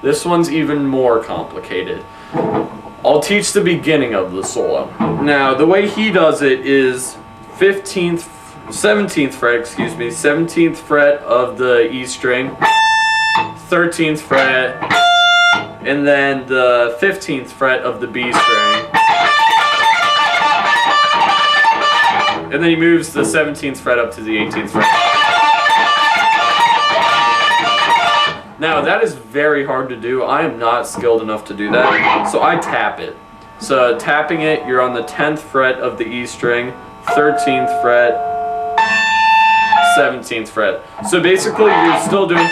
This one's even more complicated. I'll teach the beginning of the solo. Now, the way he does it is 17th fret of the E string, 13th fret, and then the 15th fret of the B string. And then he moves the 17th fret up to the 18th fret. Now, that is very hard to do. I am not skilled enough to do that, so I tap it. So tapping it, you're on the 10th fret of the E string, 13th fret, 17th fret. So basically, you're still doing,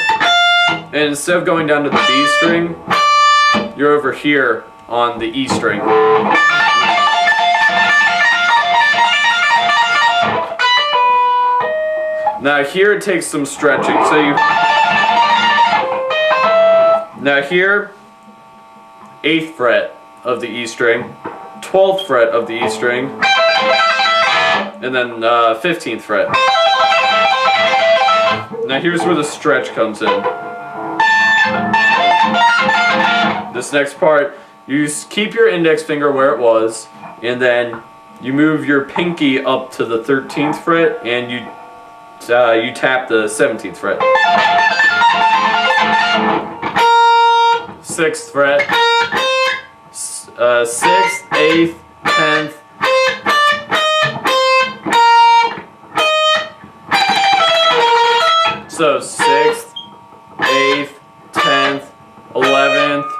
and instead of going down to the B string, you're over here on the E string. Now here it takes some stretching. So now here, 8th fret of the E string, 12th fret of the E string, and then 15th fret. Now here's where the stretch comes in. This next part, you keep your index finger where it was, and then you move your pinky up to the 13th fret, and you tap the 17th fret. 6th fret, 6th, 8th, 10th. So 6th, 8th, 10th, 11th,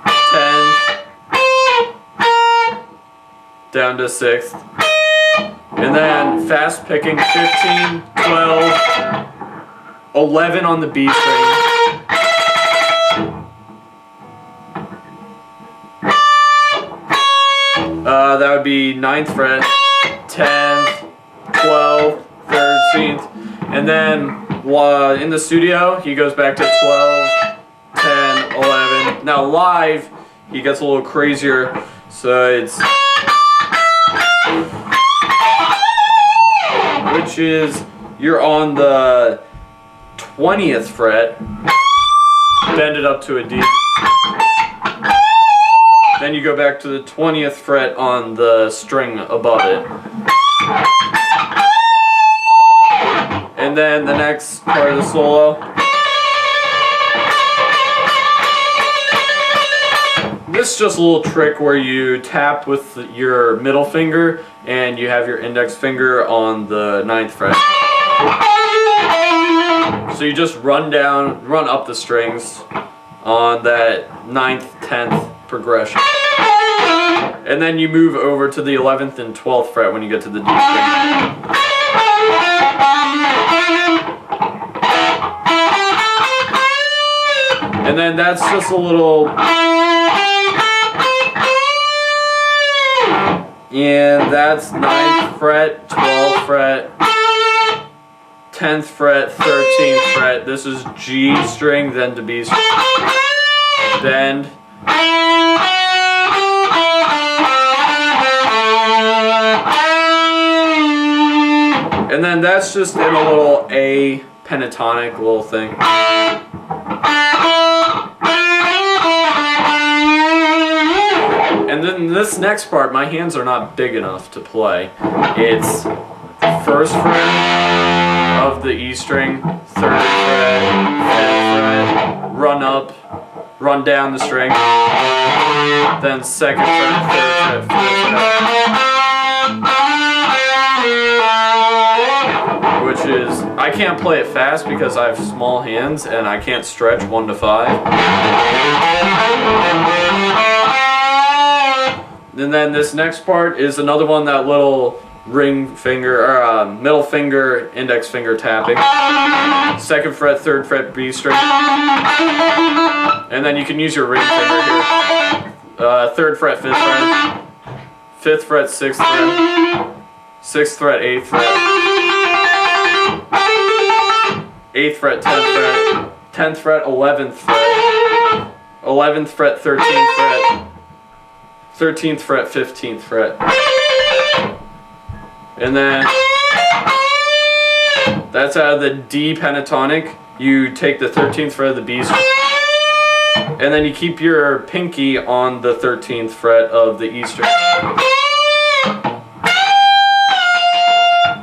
10th, down to 6th. And then fast picking 15, 12, 11 on the B string. That would be 9th fret, 10th, 12th, 13th. And then in the studio, he goes back to 12, 10, 11. Now live, he gets a little crazier. So it's, which is, you're on the 20th fret, bend it up to a D. Then you go back to the 20th fret on the string above it. And then the next part of the solo. This is just a little trick where you tap with your middle finger and you have your index finger on the 9th fret. So you just run up the strings on that 9th, 10th progression. And then you move over to the 11th and 12th fret when you get to the D string. And then that's just a little, and that's 9th fret, 12th fret, 10th fret, 13th fret. This is G string, then to B string. Bend. And then that's just in a little A pentatonic little thing. And then this next part, my hands are not big enough to play. It's 1st fret of the E string, 3rd fret, 5th fret, run up, run down the string, then 2nd fret, 3rd fret, 5th fret. Which is, I can't play it fast because I have small hands and I can't stretch 1 to 5. And then this next part is another one, that little ring finger, or middle finger, index finger tapping. 2nd fret, 3rd fret, B string. And then you can use your ring finger here. 3rd fret, 5th fret. 5th fret, 6th fret. 6th fret, 8th fret. 8th fret, 10th fret. 10th fret, 11th fret. 11th fret, 13th fret. 13th fret, 15th fret. And then that's out of the D pentatonic. You take the 13th fret of the B string. And then you keep your pinky on the 13th fret of the E string.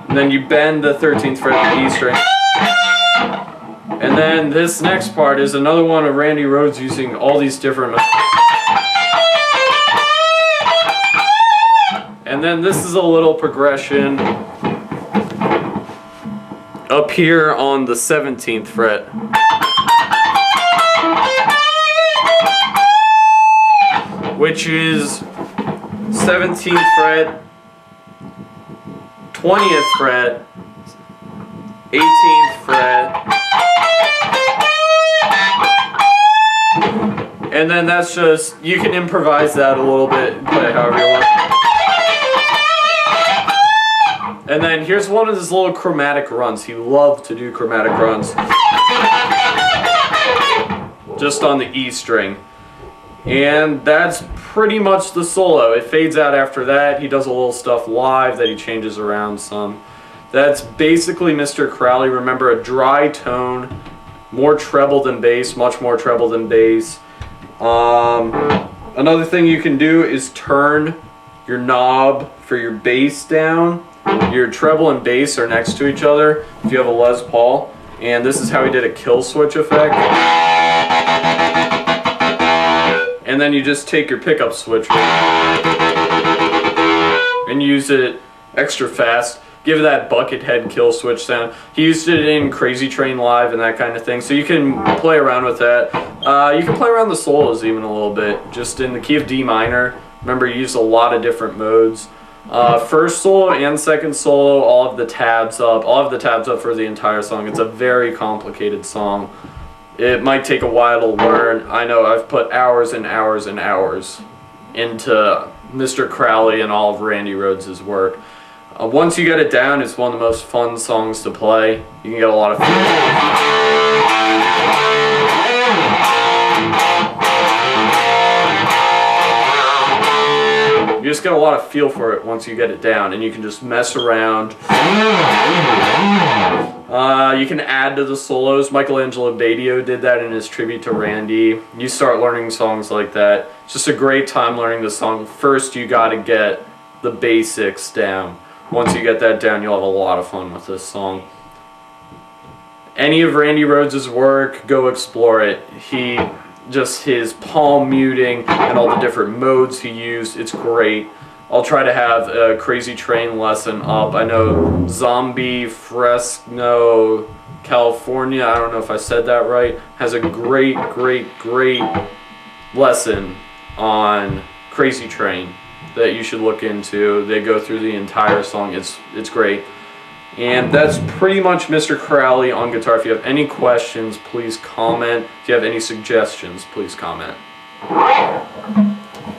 And then you bend the 13th fret of the E string. And then this next part is another one of Randy Rhoads using all these different. And then this is a little progression up here on the 17th fret. Which is 17th fret, 20th fret, 18th fret, and then that's just, you can improvise that a little bit and play however you want. And then here's one of his little chromatic runs. He loved to do chromatic runs. Just on the E string. And that's pretty much the solo. It fades out after that. He does a little stuff live that he changes around some. That's basically Mr. Crowley. Remember, a dry tone, more treble than bass, much more treble than bass. Another thing you can do is turn your knob for your bass down. Your treble and bass are next to each other if you have a Les Paul. And this is how he did a kill switch effect. And then you just take your pickup switch and use it extra fast. Give that bucket head kill switch sound. He used it in Crazy Train Live and that kind of thing. So you can play around with that. You can play around the solos even a little bit. Just in the key of D minor. Remember, you use a lot of different modes. First solo and second solo, all of the tabs up. All of the tabs up for the entire song. It's a very complicated song. It might take a while to learn. I know I've put hours and hours and hours into Mr. Crowley and all of Randy Rhoads' work. Once you get it down, it's one of the most fun songs to play. You can get a lot of fun. You just get a lot of feel for it once you get it down, and you can just mess around. You can add to the solos. Michelangelo Badio did that in his tribute to Randy. You start learning songs like that. It's just a great time learning the song. First, you got to get the basics down. Once you get that down, you'll have a lot of fun with this song. Any of Randy Rhoads' work, go explore it. His palm muting and all the different modes he used, it's great. I'll try to have a Crazy Train lesson up. I know Zombie Fresno, California, I don't know if I said that right, has a great lesson on Crazy Train that you should look into. They go through the entire song. It's great. And that's pretty much Mr. Crowley on guitar. If you have any questions, please comment. If you have any suggestions, please comment.